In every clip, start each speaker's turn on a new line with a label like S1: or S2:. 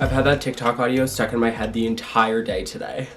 S1: I've had that TikTok audio stuck in my head the entire day today.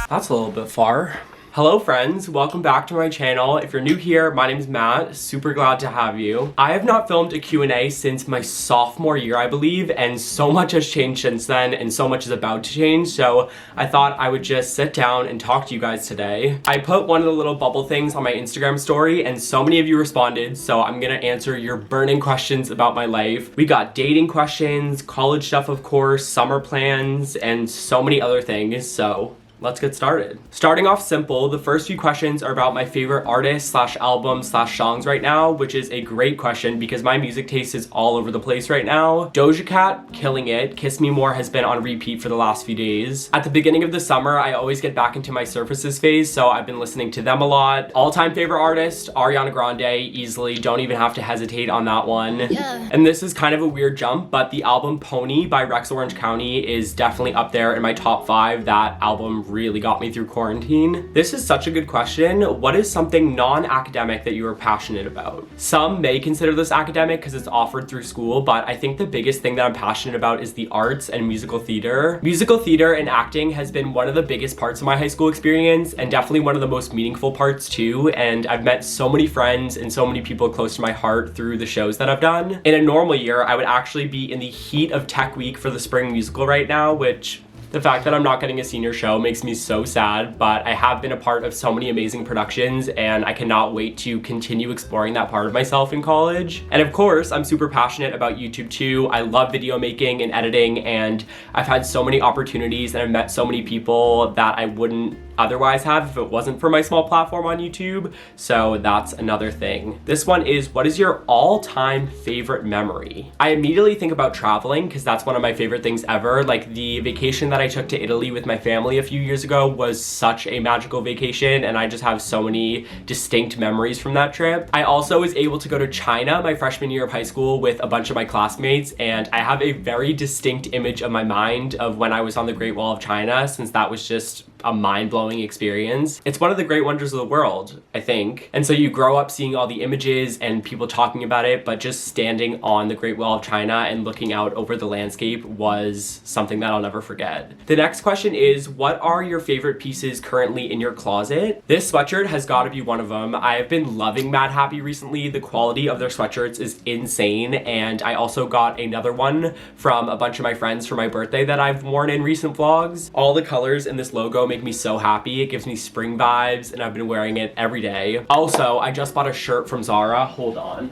S1: That's a little bit far. Hello friends, welcome back to my channel. If you're new here, my name is Matt, super glad to have you. I have not filmed a Q&A since my sophomore year, I believe, and so much has changed since then and so much is about to change, so I thought I would just sit down and talk to you guys today. I put one of the little bubble things on my Instagram story and so many of you responded, so I'm gonna answer your burning questions about my life. We got dating questions, college stuff of course, summer plans, and so many other things, so let's get started. Starting off simple, the first few questions are about my favorite artists slash albums slash songs right now, which is a great question because my music taste is all over the place right now. Doja Cat, killing it. Kiss Me More has been on repeat for the last few days. At the beginning of the summer, I always get back into my Surfaces phase, so I've been listening to them a lot. All-time favorite artist, Ariana Grande, easily. Don't even have to hesitate on that one. Yeah. And this is kind of a weird jump, but the album Pony by Rex Orange County is definitely up there in my top 5. That album really got me through quarantine. This is such a good question. What is something non-academic that you are passionate about? Some may consider this academic because it's offered through school, but I think the biggest thing that I'm passionate about is the arts and musical theater. Musical theater and acting has been one of the biggest parts of my high school experience and definitely one of the most meaningful parts too, and I've met so many friends and so many people close to my heart through the shows that I've done. In a normal year, I would actually be in the heat of Tech Week for the spring musical right now, which the fact that I'm not getting a senior show makes me so sad, but I have been a part of so many amazing productions and I cannot wait to continue exploring that part of myself in college. And of course, I'm super passionate about YouTube too. I love video making and editing, and I've had so many opportunities and I've met so many people that I wouldn't otherwise have if it wasn't for my small platform on YouTube, so that's another thing. This one is, what is your all-time favorite memory? I immediately think about traveling because that's one of my favorite things ever. Like the vacation that I took to Italy with my family a few years ago was such a magical vacation and I just have so many distinct memories from that trip. I also was able to go to China my freshman year of high school with a bunch of my classmates, and I have a very distinct image of my mind of when I was on the Great Wall of China, since that was just a mind-blowing experience. It's one of the great wonders of the world, I think. And so you grow up seeing all the images and people talking about it, but just standing on the Great Wall of China and looking out over the landscape was something that I'll never forget. The next question is, what are your favorite pieces currently in your closet? This sweatshirt has got to be one of them. I have been loving Mad Happy recently. The quality of their sweatshirts is insane, and I also got another one from a bunch of my friends for my birthday that I've worn in recent vlogs. All the colors in this logo make me so happy. It gives me spring vibes and I've been wearing it every day. Also, I just bought a shirt from Zara. Hold on.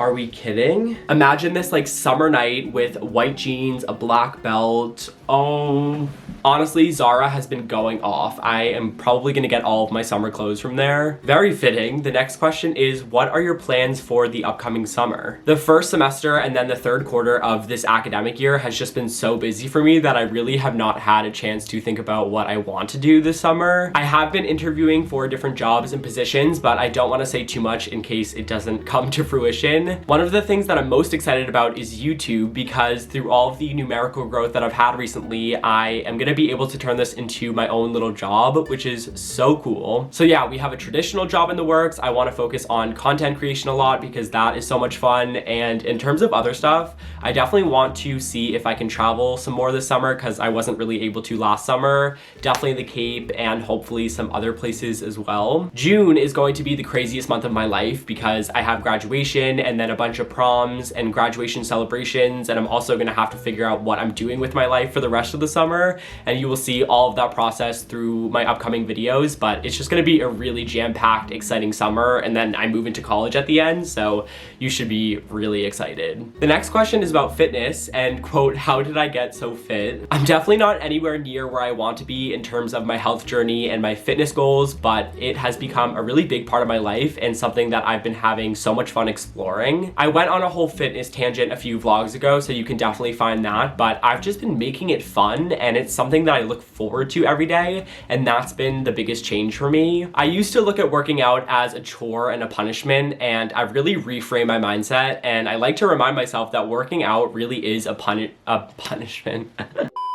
S1: Are we kidding? Imagine this like summer night with white jeans, a black belt. Oh, honestly, Zara has been going off. I am probably gonna get all of my summer clothes from there. Very fitting. The next question is, what are your plans for the upcoming summer? The first semester and then the third quarter of this academic year has just been so busy for me that I really have not had a chance to think about what I want to do this summer. I have been interviewing for different jobs and positions, but I don't want to say too much in case it doesn't come to fruition. One of the things that I'm most excited about is YouTube, because through all of the numerical growth that I've had recently, I am gonna be able to turn this into my own little job, which is so cool. So yeah, we have a traditional job in the works. I want to focus on content creation a lot because that is so much fun. And in terms of other stuff, I definitely want to see if I can travel some more this summer because I wasn't really able to last summer. Definitely the Cape and hopefully some other places as well. June is going to be the craziest month of my life because I have graduation and then a bunch of proms and graduation celebrations, and I'm also gonna have to figure out what I'm doing with my life for the rest of the summer, and you will see all of that process through my upcoming videos, but it's just gonna be a really jam-packed, exciting summer, and then I move into college at the end, so you should be really excited. The next question is about fitness, and quote, how did I get so fit? I'm definitely not anywhere near where I want to be in terms of my health journey and my fitness goals, but it has become a really big part of my life and something that I've been having so much fun exploring. I went on a whole fitness tangent a few vlogs ago, so you can definitely find that, but I've just been making it fun and it's something that I look forward to every day, and that's been the biggest change for me. I used to look at working out as a chore and a punishment, and I've really reframed my mindset, and I like to remind myself that working out really is a punishment.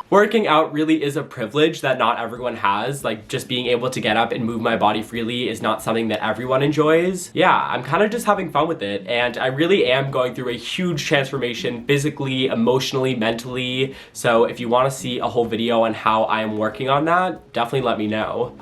S1: Working out really is a privilege that not everyone has. Like, just being able to get up and move my body freely is not something that everyone enjoys. Yeah, I'm kind of just having fun with it, and I really am going through a huge transformation physically, emotionally, mentally. So if you want to see a whole video on how I am working on that, definitely let me know.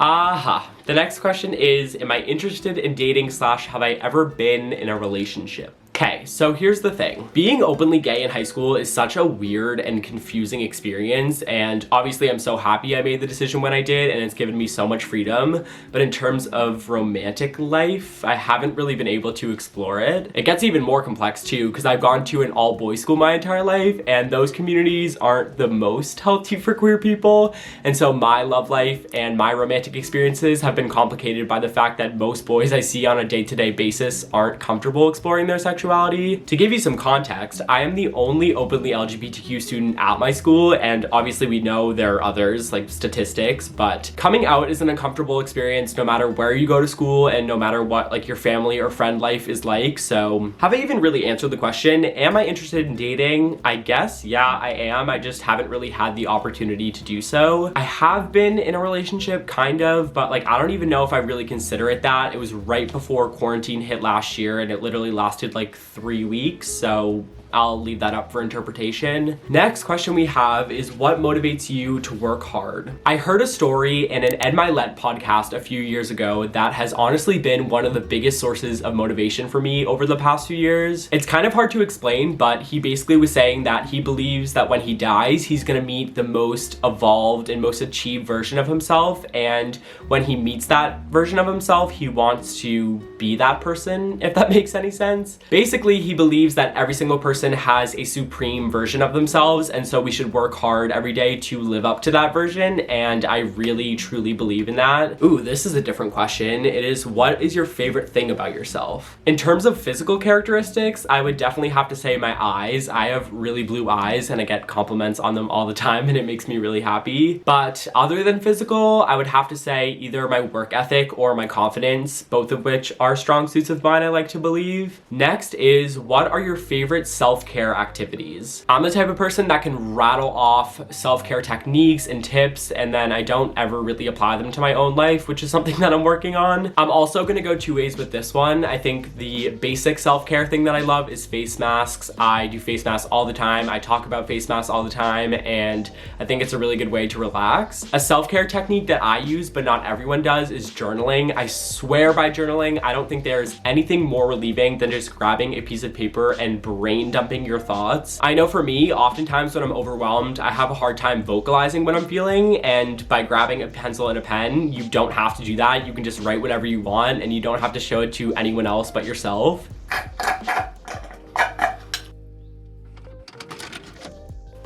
S1: The next question is, am I interested in dating / have I ever been in a relationship? Okay, so here's the thing. Being openly gay in high school is such a weird and confusing experience, and obviously I'm so happy I made the decision when I did, and it's given me so much freedom. But in terms of romantic life, I haven't really been able to explore it. It gets even more complex too, because I've gone to an all-boys school my entire life, and those communities aren't the most healthy for queer people. And so my love life and my romantic experiences have been complicated by the fact that most boys I see on a day-to-day basis aren't comfortable exploring their sexuality. To give you some context, I am the only openly LGBTQ student at my school, and obviously we know there are others, like statistics, but coming out is an uncomfortable experience no matter where you go to school and no matter what like your family or friend life is like. So have I even really answered the question? Am I interested in dating? I guess, yeah, I am. I just haven't really had the opportunity to do so. I have been in a relationship, kind of, but like I don't even know if I really consider it that. It was right before quarantine hit last year, and it literally lasted like 3 weeks, so I'll leave that up for interpretation. Next question we have is, what motivates you to work hard? I heard a story in an Ed Milet podcast a few years ago that has honestly been one of the biggest sources of motivation for me over the past few years. It's kind of hard to explain, but he basically was saying that he believes that when he dies, he's gonna meet the most evolved and most achieved version of himself, and when he meets that version of himself, he wants to be that person, if that makes any sense. Basically, he believes that every single person has a supreme version of themselves, and so we should work hard every day to live up to that version, and I really truly believe in that. Ooh, this is a different question. It is, what is your favorite thing about yourself? In terms of physical characteristics, I would definitely have to say my eyes. I have really blue eyes, and I get compliments on them all the time, and it makes me really happy. But other than physical, I would have to say either my work ethic or my confidence, both of which are strong suits of mine, I like to believe. Next is, what are your favorite self-care activities? I'm the type of person that can rattle off self-care techniques and tips, and then I don't ever really apply them to my own life, which is something that I'm working on. I'm also gonna go two ways with this one. I think the basic self-care thing that I love is face masks. I do face masks all the time. I talk about face masks all the time, and I think it's a really good way to relax. A self-care technique that I use, but not everyone does, is journaling. I swear by journaling, I don't think there's anything more relieving than just grabbing a piece of paper and brain dumping your thoughts. I know for me, oftentimes when I'm overwhelmed, I have a hard time vocalizing what I'm feeling, and by grabbing a pencil and a pen, you don't have to do that. You can just write whatever you want, and you don't have to show it to anyone else but yourself.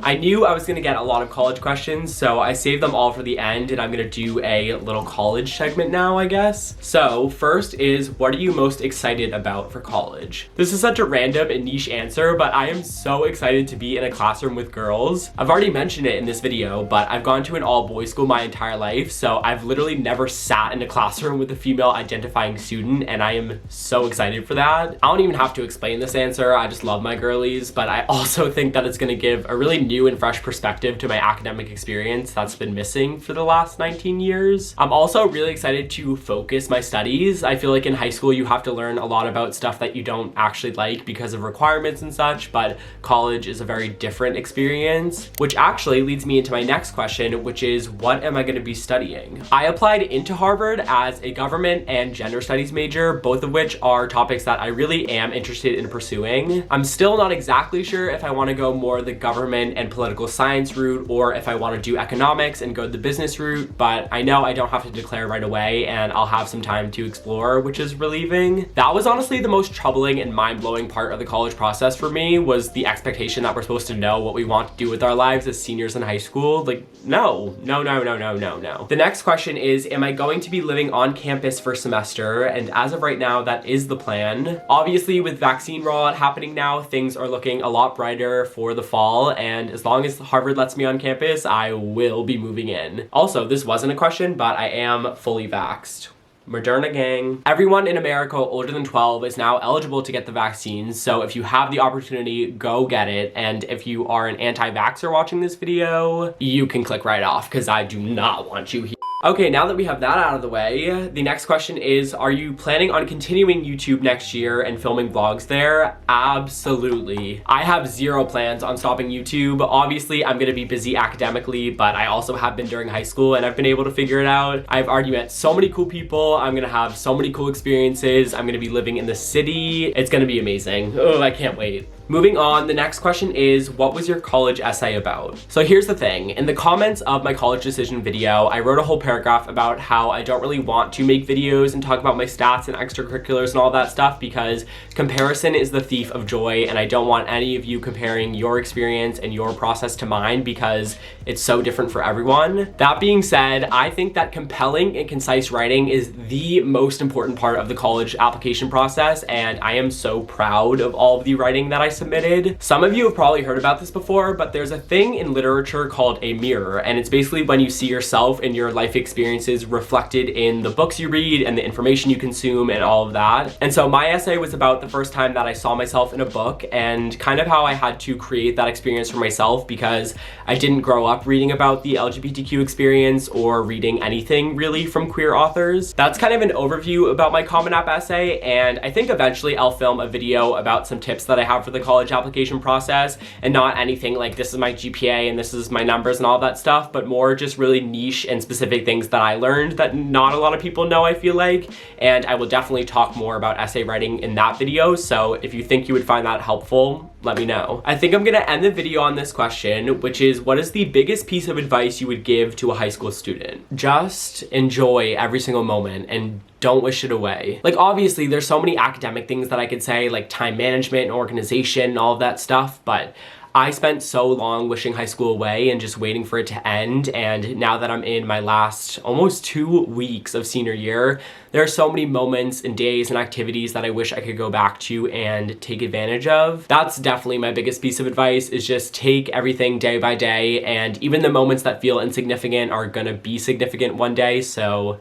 S1: I knew I was gonna get a lot of college questions, so I saved them all for the end, and I'm gonna do a little college segment now, I guess. So first is, what are you most excited about for college? This is such a random and niche answer, but I am so excited to be in a classroom with girls. I've already mentioned it in this video, but I've gone to an all-boys school my entire life, so I've literally never sat in a classroom with a female identifying student, and I am so excited for that. I don't even have to explain this answer, I just love my girlies, but I also think that it's gonna give a really new and fresh perspective to my academic experience that's been missing for the last 19 years. I'm also really excited to focus my studies. I feel like in high school you have to learn a lot about stuff that you don't actually like because of requirements and such, but college is a very different experience, which actually leads me into my next question, which is, what am I going to be studying? I applied into Harvard as a government and gender studies major, both of which are topics that I really am interested in pursuing. I'm still not exactly sure if I want to go more the government and political science route, or if I want to do economics and go the business route, but I know I don't have to declare right away, and I'll have some time to explore, which is relieving. That was honestly the most troubling and mind-blowing part of the college process for me, was the expectation that we're supposed to know what we want to do with our lives as seniors in high school. Like, no. The next question is, am I going to be living on campus for a semester? And as of right now, that is the plan. Obviously, with vaccine rollout happening now, things are looking a lot brighter for the fall, and as long as Harvard lets me on campus, I will be moving in. Also, this wasn't a question, but I am fully vaxxed. Moderna gang. Everyone in America older than 12 is now eligible to get the vaccines, so if you have the opportunity, go get it. And if you are an anti-vaxxer watching this video, you can click right off because I do not want you here. Okay, now that we have that out of the way, the next question is, are you planning on continuing YouTube next year and filming vlogs there? Absolutely. I have zero plans on stopping YouTube. Obviously, I'm gonna be busy academically, but I also have been during high school and I've been able to figure it out. I've already met so many cool people. I'm gonna have so many cool experiences. I'm gonna be living in the city. It's gonna be amazing. Oh, I can't wait. Moving on, the next question is, what was your college essay about? So here's the thing. In the comments of my college decision video, I wrote a whole paragraph about how I don't really want to make videos and talk about my stats and extracurriculars and all that stuff because comparison is the thief of joy, and I don't want any of you comparing your experience and your process to mine because it's so different for everyone. That being said, I think that compelling and concise writing is the most important part of the college application process, and I am so proud of all of the writing that I submitted. Some of you have probably heard about this before, but there's a thing in literature called a mirror, and it's basically when you see yourself and your life experiences reflected in the books you read and the information you consume and all of that. And so my essay was about the first time that I saw myself in a book and kind of how I had to create that experience for myself because I didn't grow up reading about the LGBTQ experience or reading anything really from queer authors. That's kind of an overview about my Common App essay, and I think eventually I'll film a video about some tips that I have for the college application process, and not anything like this is my GPA and this is my numbers and all that stuff, but more just really niche and specific things that I learned that not a lot of people know, I feel like. And I will definitely talk more about essay writing in that video, so if you think you would find that helpful, let me know. I think I'm gonna end the video on this question, which is, what is the biggest piece of advice you would give to a high school student? Just enjoy every single moment and don't wish it away. Like, obviously there's so many academic things that I could say, like time management and organization and all of that stuff, but I spent so long wishing high school away and just waiting for it to end, and now that I'm in my last almost 2 weeks of senior year, there are so many moments and days and activities that I wish I could go back to and take advantage of. That's definitely my biggest piece of advice, is just take everything day by day, and even the moments that feel insignificant are gonna be significant one day, so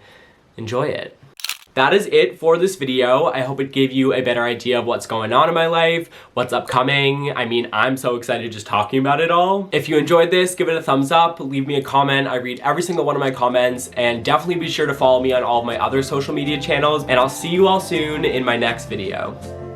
S1: enjoy it. That is it for this video. I hope it gave you a better idea of what's going on in my life, what's upcoming. I mean, I'm so excited just talking about it all. If you enjoyed this, give it a thumbs up, leave me a comment. I read every single one of my comments, and definitely be sure to follow me on all of my other social media channels, and I'll see you all soon in my next video.